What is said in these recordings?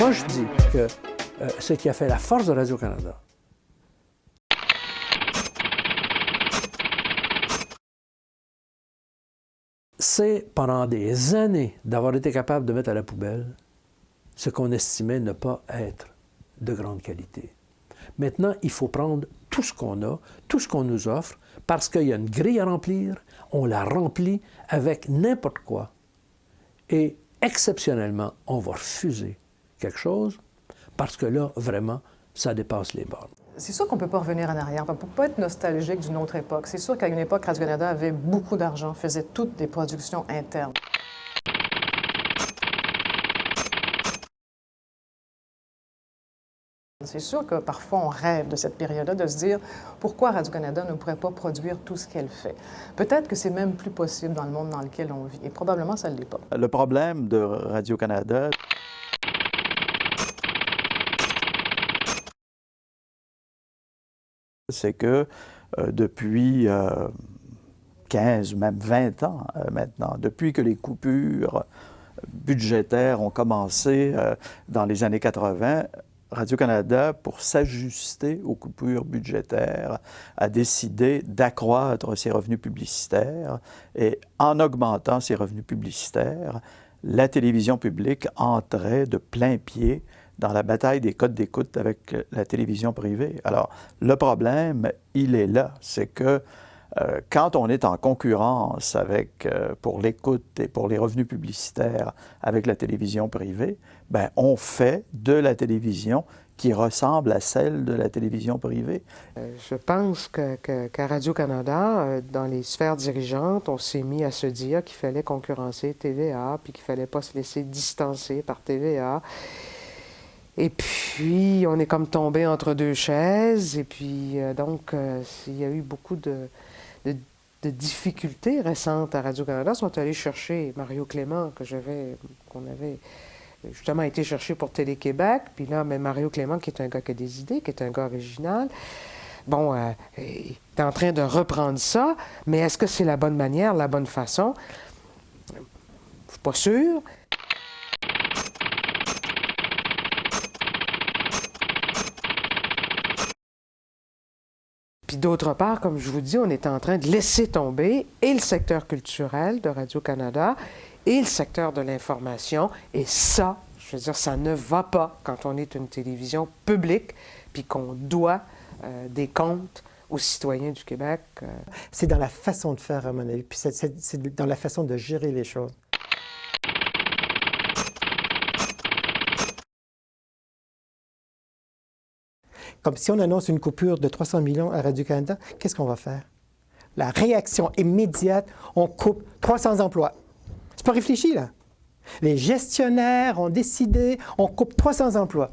Moi, je dis que ce qui a fait la force de Radio-Canada, c'est pendant des années d'avoir été capable de mettre à la poubelle ce qu'on estimait ne pas être de grande qualité. Maintenant, il faut prendre tout ce qu'on a, tout ce qu'on nous offre, parce qu'il y a une grille à remplir, on la remplit avec n'importe quoi. Et exceptionnellement, on va refuser quelque chose, parce que là, vraiment, ça dépasse les bornes. C'est sûr qu'on ne peut pas revenir en arrière. On ne peut pas être nostalgique d'une autre époque. C'est sûr qu'à une époque, Radio-Canada avait beaucoup d'argent, faisait toutes des productions internes. C'est sûr que parfois on rêve de cette période-là, de se dire pourquoi Radio-Canada ne pourrait pas produire tout ce qu'elle fait. Peut-être que c'est même plus possible dans le monde dans lequel on vit, et probablement ça ne l'est pas. Le problème de Radio-Canada, c'est que depuis 15 ou même 20 ans maintenant, depuis que les coupures budgétaires ont commencé dans les années 80, Radio-Canada, pour s'ajuster aux coupures budgétaires, a décidé d'accroître ses revenus publicitaires et en augmentant ses revenus publicitaires, la télévision publique entrait de plein pied dans la bataille des codes d'écoute avec la télévision privée. Alors, le problème, il est là, c'est que quand on est en concurrence avec, pour l'écoute et pour les revenus publicitaires avec la télévision privée, bien, on fait de la télévision qui ressemble à celle de la télévision privée. Je pense qu'à Radio-Canada, dans les sphères dirigeantes, on s'est mis à se dire qu'il fallait concurrencer TVA, puis qu'il ne fallait pas se laisser distancer par TVA. Et puis, on est comme tombé entre deux chaises, et puis donc, il y a eu beaucoup de difficultés récentes à Radio-Canada. Ils sont allés chercher Mario Clément, qu'on avait justement été chercher pour Télé-Québec, puis là, mais Mario Clément, qui est un gars qui a des idées, qui est un gars original, bon, il est en train de reprendre ça, mais est-ce que c'est la bonne manière, la bonne façon? Je ne suis pas sûr. Puis d'autre part, comme je vous dis, on est en train de laisser tomber et le secteur culturel de Radio-Canada et le secteur de l'information. Et ça, je veux dire, ça ne va pas quand on est une télévision publique puis qu'on doit des comptes aux citoyens du Québec. C'est dans la façon de faire, à mon avis, puis c'est dans la façon de gérer les choses. Comme si on annonce une coupure de 300 millions à Radio-Canada, qu'est-ce qu'on va faire? La réaction immédiate, on coupe 300 emplois. C'est pas réfléchi, là. Les gestionnaires ont décidé, on coupe 300 emplois.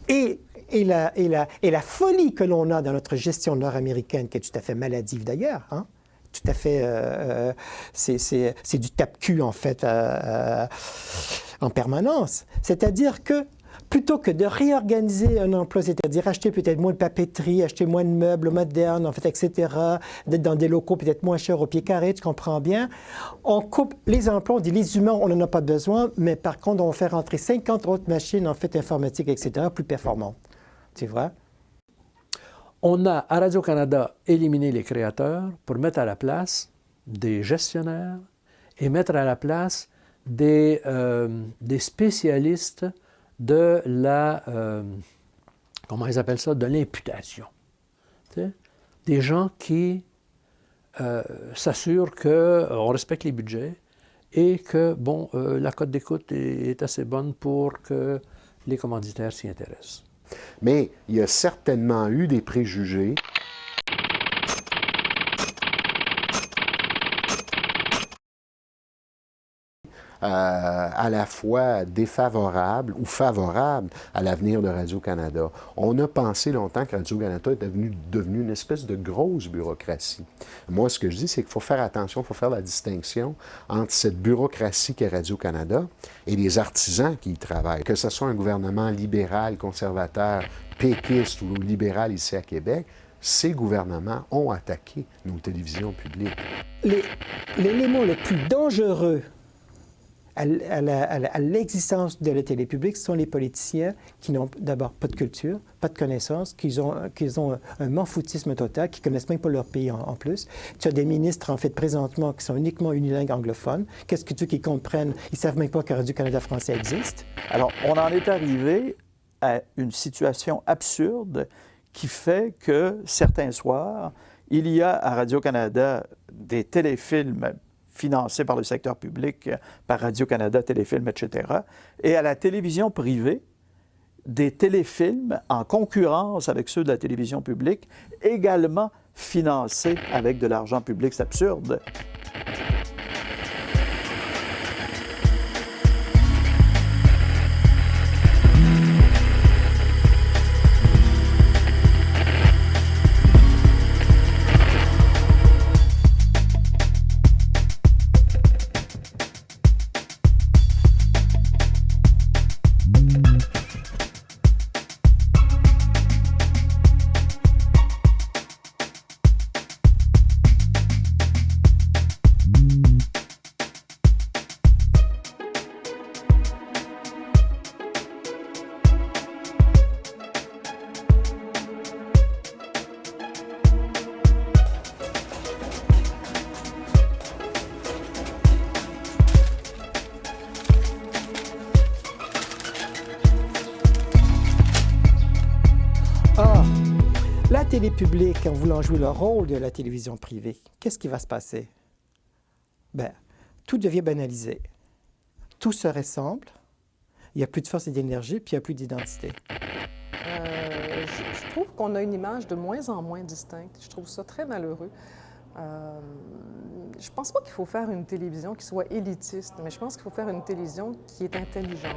Et la folie que l'on a dans notre gestion nord-américaine, qui est tout à fait maladive d'ailleurs, hein? Tout à fait, c'est du tape-cul, en fait, en permanence. C'est-à-dire que plutôt que de réorganiser un emploi, c'est-à-dire acheter peut-être moins de papeterie, acheter moins de meubles modernes, en fait, etc., d'être dans des locaux peut-être moins chers au pied carré, tu comprends bien, on coupe les emplois, on dit les humains, on n'en a pas besoin, mais par contre, on va faire entrer 50 autres machines, en fait, informatiques, etc., plus performantes. C'est vrai? On a, à Radio-Canada, éliminé les créateurs pour mettre à la place des gestionnaires et mettre à la place des spécialistes de la, comment ils appellent ça, de l'imputation. Des gens qui s'assurent qu'on respecte les budgets et que, bon, la cote d'écoute est assez bonne pour que les commanditaires s'y intéressent. Mais il y a certainement eu des préjugés. À la fois défavorable ou favorable à l'avenir de Radio-Canada. On a pensé longtemps que Radio-Canada est devenu une espèce de grosse bureaucratie. Moi, ce que je dis, c'est qu'il faut faire attention, il faut faire la distinction entre cette bureaucratie qu'est Radio-Canada et les artisans qui y travaillent. Que ce soit un gouvernement libéral, conservateur, péquiste ou libéral ici à Québec, ces gouvernements ont attaqué nos télévisions publiques. L'élément le plus dangereux à l'existence de la télé publique sont les politiciens qui n'ont d'abord pas de culture, pas de connaissances, qui ont un m'en-foutisme total, qui ne connaissent même pas leur pays en plus. Tu as des ministres, en fait, présentement, qui sont uniquement unilingues anglophones. Qu'est-ce que tu veux qu'ils comprennent? Ils ne savent même pas que Radio-Canada français existe. Alors, on en est arrivé à une situation absurde qui fait que certains soirs, il y a à Radio-Canada des téléfilms financés par le secteur public, par Radio-Canada, Téléfilms, etc. Et à la télévision privée, des téléfilms en concurrence avec ceux de la télévision publique, également financés avec de l'argent public. C'est absurde. La télé publique, en voulant jouer le rôle de la télévision privée, qu'est-ce qui va se passer? Bien, tout devient banalisé. Tout se ressemble. Il n'y a plus de force et d'énergie, puis il n'y a plus d'identité. Je trouve qu'on a une image de moins en moins distincte. Je trouve ça très malheureux. Je pense pas qu'il faut faire une télévision qui soit élitiste, mais je pense qu'il faut faire une télévision qui est intelligente.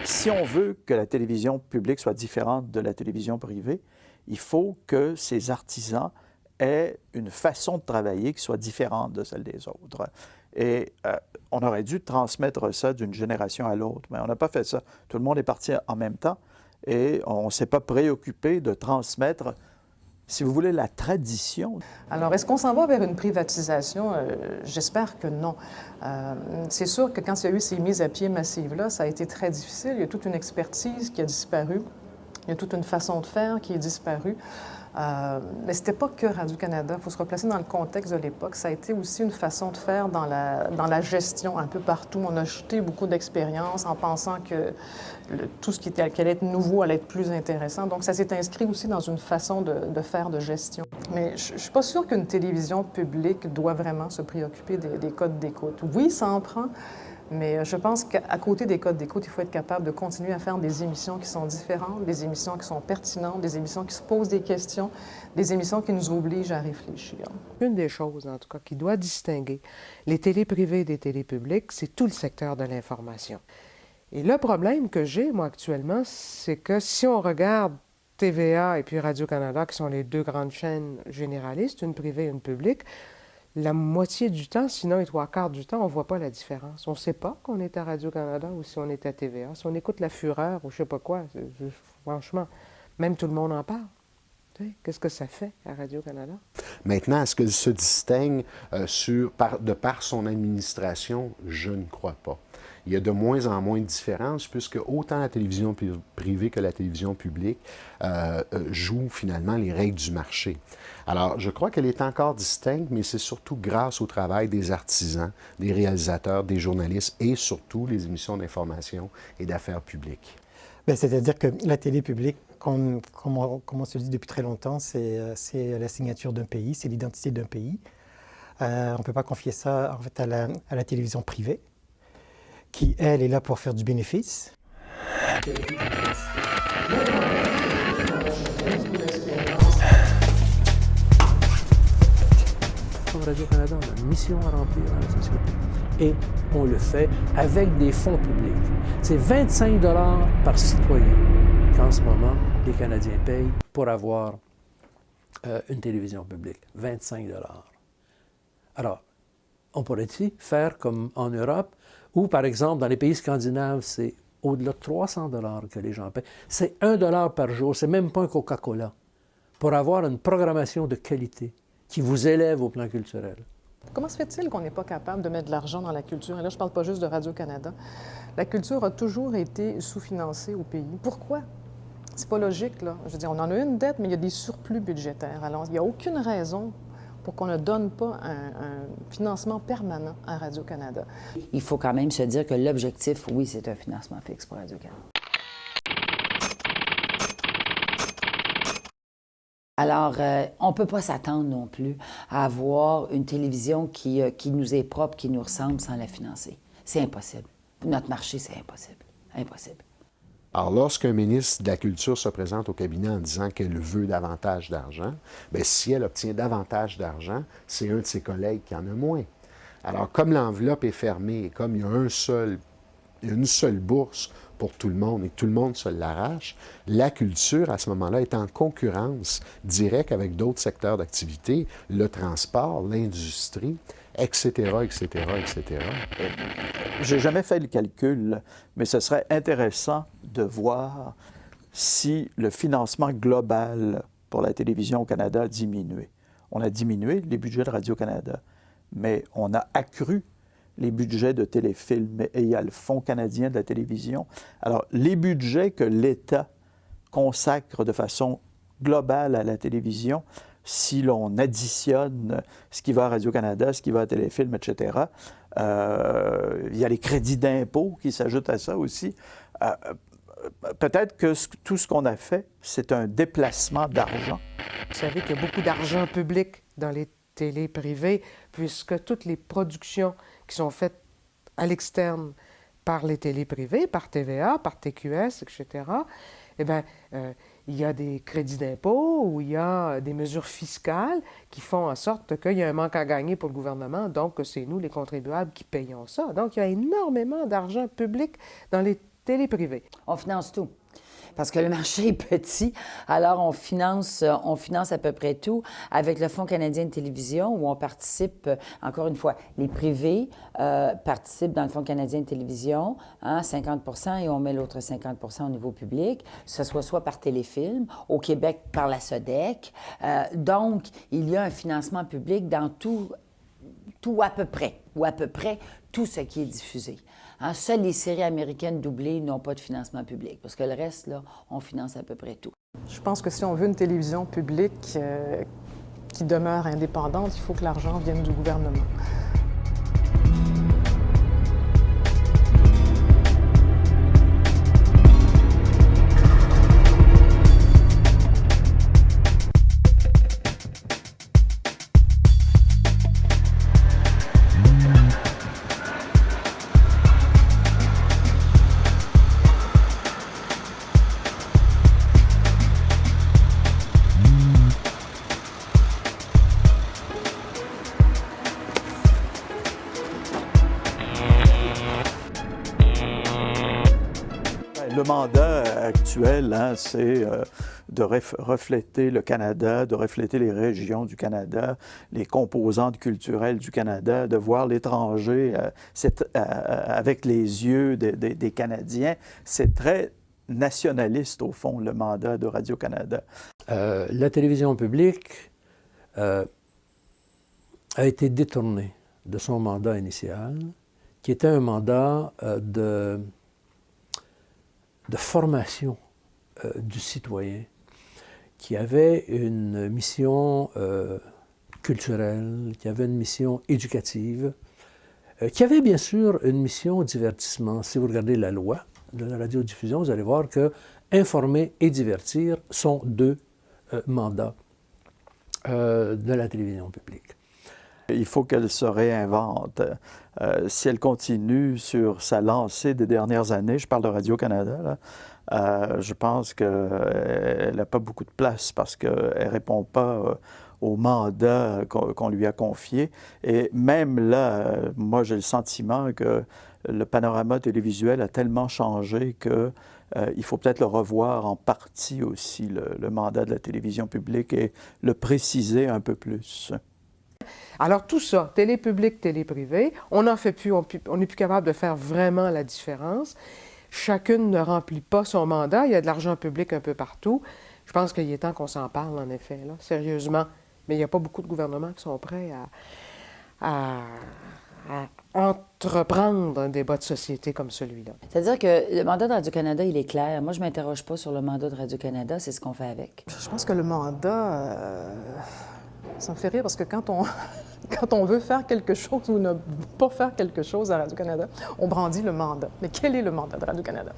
Si on veut que la télévision publique soit différente de la télévision privée, il faut que ces artisans aient une façon de travailler qui soit différente de celle des autres. Et on aurait dû transmettre ça d'une génération à l'autre, mais on n'a pas fait ça. Tout le monde est parti en même temps et on ne s'est pas préoccupé de transmettre, si vous voulez, la tradition. Alors, est-ce qu'on s'en va vers une privatisation? J'espère que non. C'est sûr que quand il y a eu ces mises à pied massives-là, ça a été très difficile. Il y a toute une expertise qui a disparu. Il y a toute une façon de faire qui est disparue. Mais ce n'était pas que Radio-Canada. Il faut se replacer dans le contexte de l'époque. Ça a été aussi une façon de faire dans la gestion un peu partout. On a jeté beaucoup d'expérience en pensant que tout ce qui allait être nouveau allait être plus intéressant. Donc, ça s'est inscrit aussi dans une façon de faire de gestion. Mais je ne suis pas sûre qu'une télévision publique doit vraiment se préoccuper des codes d'écoute. Oui, ça en prend. Mais je pense qu'à côté des codes d'écoute, il faut être capable de continuer à faire des émissions qui sont différentes, des émissions qui sont pertinentes, des émissions qui se posent des questions, des émissions qui nous obligent à réfléchir. Une des choses, en tout cas, qui doit distinguer les télés privées des télés publiques, c'est tout le secteur de l'information. Et le problème que j'ai, moi, actuellement, c'est que si on regarde TVA et puis Radio-Canada, qui sont les deux grandes chaînes généralistes, une privée et une publique, la moitié du temps, sinon les trois quarts du temps, on ne voit pas la différence. On ne sait pas qu'on est à Radio-Canada ou si on est à TVA. Si on écoute La Fureur ou je ne sais pas quoi, franchement, même tout le monde en parle. Qu'est-ce que ça fait à Radio-Canada? Maintenant, est-ce qu'elle se distingue de par son administration? Je ne crois pas. Il y a de moins en moins de différences puisque autant la télévision privée que la télévision publique jouent finalement les règles du marché. Alors, je crois qu'elle est encore distincte, mais c'est surtout grâce au travail des artisans, des réalisateurs, des journalistes et surtout les émissions d'information et d'affaires publiques. Bien, c'est-à-dire que la télé publique, comme on se dit depuis très longtemps, c'est la signature d'un pays, c'est l'identité d'un pays. On ne peut pas confier ça en fait, à la télévision privée, qui, elle, est là pour faire du bénéfice. Radio-Canada, on a une mission à remplir dans la société. Et on le fait avec des fonds publics. C'est 25 $ par citoyen qu'en ce moment, les Canadiens payent pour avoir une télévision publique. 25 $. Alors, on pourrait ici faire comme en Europe, où, par exemple, dans les pays scandinaves, c'est au-delà de 300 $ que les gens payent. C'est 1 $ par jour, c'est même pas un Coca-Cola, pour avoir une programmation de qualité qui vous élève au plan culturel. Comment se fait-il qu'on n'est pas capable de mettre de l'argent dans la culture? Et là, je ne parle pas juste de Radio-Canada. La culture a toujours été sous-financée au pays. Pourquoi? C'est pas logique, là. Je veux dire, on en a une dette, mais il y a des surplus budgétaires. Alors, il n'y a aucune raison pour qu'on ne donne pas un financement permanent à Radio-Canada. Il faut quand même se dire que l'objectif, oui, c'est un financement fixe pour Radio-Canada. Alors, on ne peut pas s'attendre non plus à avoir une télévision qui nous est propre, qui nous ressemble sans la financer. C'est impossible. Notre marché, c'est impossible. Impossible. Alors, lorsqu'un ministre de la Culture se présente au cabinet en disant qu'elle veut davantage d'argent, bien, si elle obtient davantage d'argent, c'est un de ses collègues qui en a moins. Alors, comme l'enveloppe est fermée et comme il y a une seule bourse pour tout le monde et que tout le monde se l'arrache, la culture, à ce moment-là, est en concurrence directe avec d'autres secteurs d'activité, le transport, l'industrie, etc., etc., etc. J'ai jamais fait le calcul, mais ce serait intéressant de voir si le financement global pour la télévision au Canada a diminué. On a diminué les budgets de Radio-Canada, mais on a accru les budgets de téléfilms et il y a le Fonds canadien de la télévision. Alors, les budgets que l'État consacre de façon globale à la télévision, si l'on additionne ce qui va à Radio-Canada, ce qui va à Téléfilm, etc., il y a les crédits d'impôt qui s'ajoutent à ça aussi. Peut-être que tout ce qu'on a fait, c'est un déplacement d'argent. Vous savez qu'il y a beaucoup d'argent public dans les télés privées, puisque toutes les productions qui sont faites à l'externe par les télés privées, par TVA, par TQS, etc., eh bien, il y a des crédits d'impôt ou il y a des mesures fiscales qui font en sorte qu'il y a un manque à gagner pour le gouvernement, donc c'est nous, les contribuables, qui payons ça. Donc, il y a énormément d'argent public dans les télés privées. On finance tout. Parce que le marché est petit, alors on finance à peu près tout avec le Fonds canadien de télévision où on participe, encore une fois, les privés participent dans le Fonds canadien de télévision, 50 % et on met l'autre 50 % au niveau public, que ce soit par téléfilm, au Québec par la SODEC. Donc, il y a un financement public dans tout à peu près, ou à peu près tout ce qui est diffusé. Seules les séries américaines doublées n'ont pas de financement public, parce que le reste, là, on finance à peu près tout. Je pense que si on veut une télévision publique qui demeure indépendante, il faut que l'argent vienne du gouvernement. Le mandat actuel, c'est de refléter le Canada, de refléter les régions du Canada, les composantes culturelles du Canada, de voir l'étranger avec les yeux des Canadiens. C'est très nationaliste, au fond, le mandat de Radio-Canada. La télévision publique a été détournée de son mandat initial, qui était un mandat de formation du citoyen, qui avait une mission culturelle, qui avait une mission éducative, qui avait bien sûr une mission divertissement. Si vous regardez la loi de la radiodiffusion, vous allez voir que informer et divertir sont deux mandats de la télévision publique. Il faut qu'elle se réinvente. Si elle continue sur sa lancée des dernières années, je parle de Radio-Canada, je pense qu'elle n'a pas beaucoup de place parce qu'elle ne répond pas au mandat qu'on lui a confié. Et même là, moi, j'ai le sentiment que le panorama télévisuel a tellement changé que il faut peut-être le revoir en partie aussi, le mandat de la télévision publique, et le préciser un peu plus. Alors tout ça, télé publique, télé privée, on n'en fait plus, on n'est plus capable de faire vraiment la différence. Chacune ne remplit pas son mandat, il y a de l'argent public un peu partout. Je pense qu'il est temps qu'on s'en parle, en effet, là, sérieusement. Mais il n'y a pas beaucoup de gouvernements qui sont prêts à entreprendre un débat de société comme celui-là. C'est-à-dire que le mandat de Radio-Canada, il est clair. Moi, je ne m'interroge pas sur le mandat de Radio-Canada, c'est ce qu'on fait avec. Je pense que le mandat, ça me fait rire parce que quand on veut faire quelque chose ou ne pas faire quelque chose à Radio-Canada, on brandit le mandat. Mais quel est le mandat de Radio-Canada?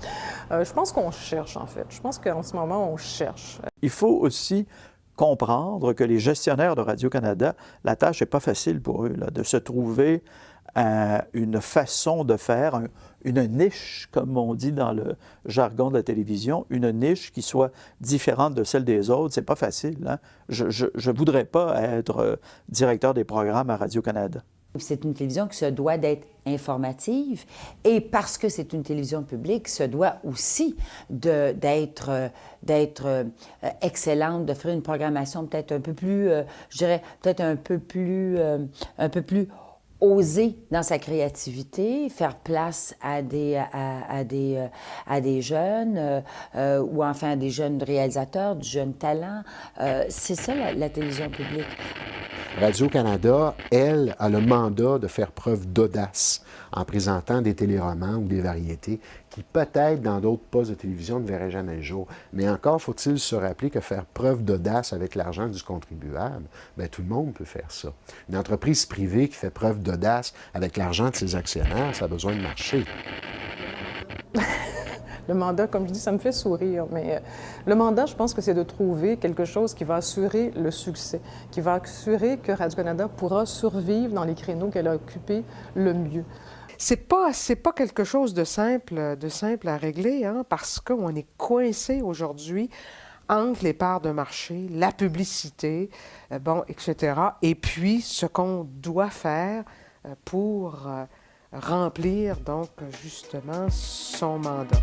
Je pense qu'on cherche, en fait. Je pense qu'en ce moment, on cherche. Il faut aussi comprendre que les gestionnaires de Radio-Canada, la tâche n'est pas facile pour eux, là, de se trouver une façon de faire, une niche, comme on dit dans le jargon de la télévision, une niche qui soit différente de celle des autres. C'est pas facile, hein? Je ne voudrais pas être directeur des programmes à Radio-Canada. C'est une télévision qui se doit d'être informative et parce que c'est une télévision publique, se doit aussi d'être excellente, d'offrir une programmation peut-être un peu plus, je dirais, peut-être un peu plus oser dans sa créativité, faire place à des jeunes ou enfin à des jeunes réalisateurs, du jeune talent. C'est ça la télévision publique. Radio-Canada, elle, a le mandat de faire preuve d'audace en présentant des téléromans ou des variétés qui, peut-être, dans d'autres postes de télévision, ne verraient jamais le jour. Mais encore faut-il se rappeler que faire preuve d'audace avec l'argent du contribuable, bien, tout le monde peut faire ça. Une entreprise privée qui fait preuve d'audace avec l'argent de ses actionnaires, ça a besoin de marcher. Le mandat, comme je dis, ça me fait sourire, mais le mandat, je pense que c'est de trouver quelque chose qui va assurer le succès, qui va assurer que Radio-Canada pourra survivre dans les créneaux qu'elle a occupés le mieux. C'est pas quelque chose de simple à régler, hein, parce qu'on est coincé aujourd'hui entre les parts de marché, la publicité, etc., et puis ce qu'on doit faire pour remplir, donc, justement, son mandat.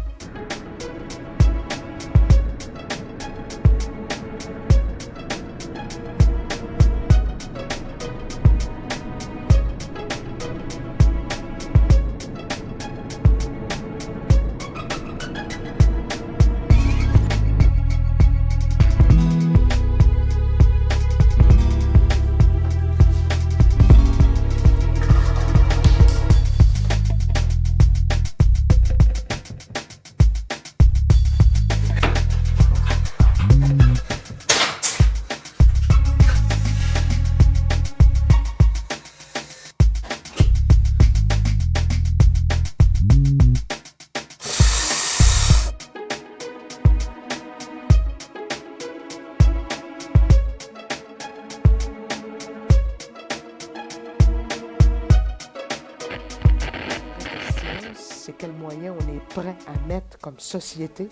C'est quels moyens on est prêt à mettre comme société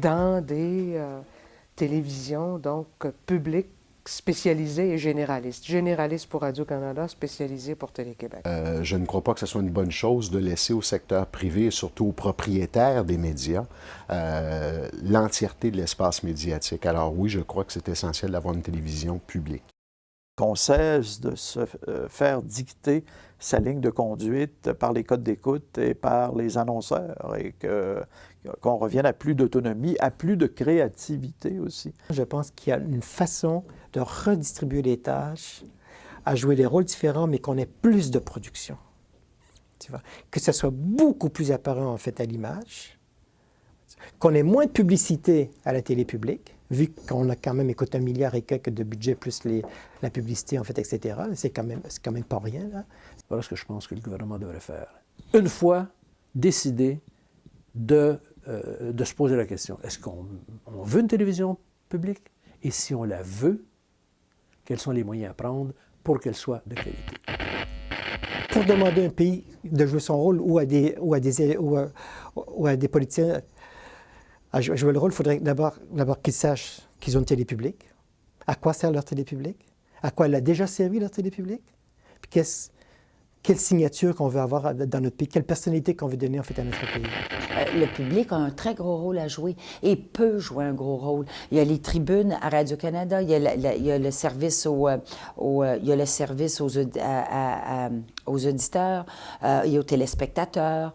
dans des télévisions donc publiques, spécialisées et généralistes. Généralistes pour Radio-Canada, spécialisées pour Télé-Québec. Je ne crois pas que ce soit une bonne chose de laisser au secteur privé et surtout aux propriétaires des médias l'entièreté de l'espace médiatique. Alors oui, je crois que c'est essentiel d'avoir une télévision publique. Qu'on cesse de se faire dicter sa ligne de conduite par les codes d'écoute et par les annonceurs et qu'on revienne à plus d'autonomie, à plus de créativité aussi. Je pense qu'il y a une façon de redistribuer les tâches, à jouer des rôles différents, mais qu'on ait plus de production. Tu vois? Que ce soit beaucoup plus apparent, en fait, à l'image, qu'on ait moins de publicité à la télé publique, vu qu'on a quand même écouté 1 milliard et quelques de budget plus la publicité, en fait, etc. C'est quand même pas rien, là. Voilà ce que je pense que le gouvernement devrait faire. Une fois décidé de se poser la question, est-ce qu'on veut une télévision publique? Et si on la veut, quels sont les moyens à prendre pour qu'elle soit de qualité? Pour demander à un pays de jouer son rôle ou à des politiciens à jouer le rôle, il faudrait d'abord qu'ils sachent qu'ils ont une télé publique, à quoi sert leur télé publique, à quoi elle a déjà servi leur télé publique, puis quelle signature qu'on veut avoir dans notre pays, quelle personnalité qu'on veut donner en fait à notre pays. Le public a un très gros rôle à jouer et peut jouer un gros rôle. Il y a les tribunes à Radio-Canada, il y a le service aux auditeurs et aux téléspectateurs,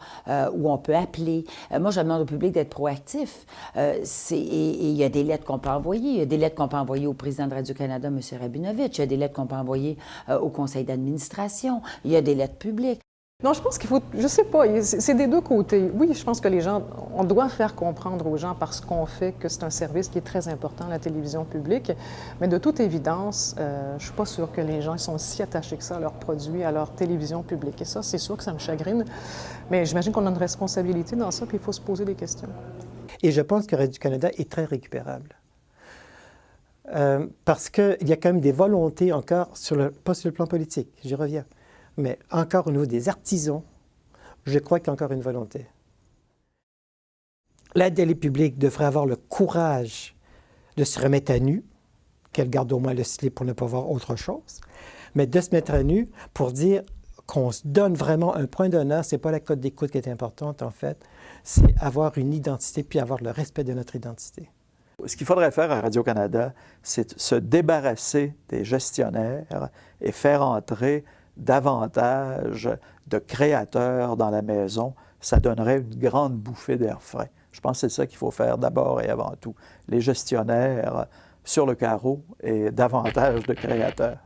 où on peut appeler. Moi, je demande au public d'être proactif. Et il y a des lettres qu'on peut envoyer. Il y a des lettres qu'on peut envoyer au président de Radio-Canada, M. Rabinovitch. Il y a des lettres qu'on peut envoyer au conseil d'administration. Il y a des lettres publiques. Non, je pense qu'il faut, je sais pas, c'est des deux côtés. Oui, je pense que les gens, on doit faire comprendre aux gens par ce qu'on fait que c'est un service qui est très important, la télévision publique. Mais de toute évidence, je suis pas sûre que les gens sont si attachés que ça à leurs produits, à leur télévision publique. Et ça, c'est sûr que ça me chagrine. Mais j'imagine qu'on a une responsabilité dans ça, puis il faut se poser des questions. Et je pense que Radio-Canada est très récupérable. Parce qu'il y a quand même des volontés encore, pas sur le plan politique, j'y reviens. Mais encore au niveau des artisans, je crois qu'il y a encore une volonté. La télé publique devrait avoir le courage de se remettre à nu, qu'elle garde au moins le slip pour ne pas voir autre chose, mais de se mettre à nu pour dire qu'on se donne vraiment un point d'honneur. Ce n'est pas la cote d'écoute qui est importante, en fait, c'est avoir une identité puis avoir le respect de notre identité. Ce qu'il faudrait faire à Radio-Canada, c'est se débarrasser des gestionnaires et faire entrer davantage de créateurs dans la maison. Ça donnerait une grande bouffée d'air frais. Je pense que c'est ça qu'il faut faire d'abord et avant tout. Les gestionnaires sur le carreau et davantage de créateurs.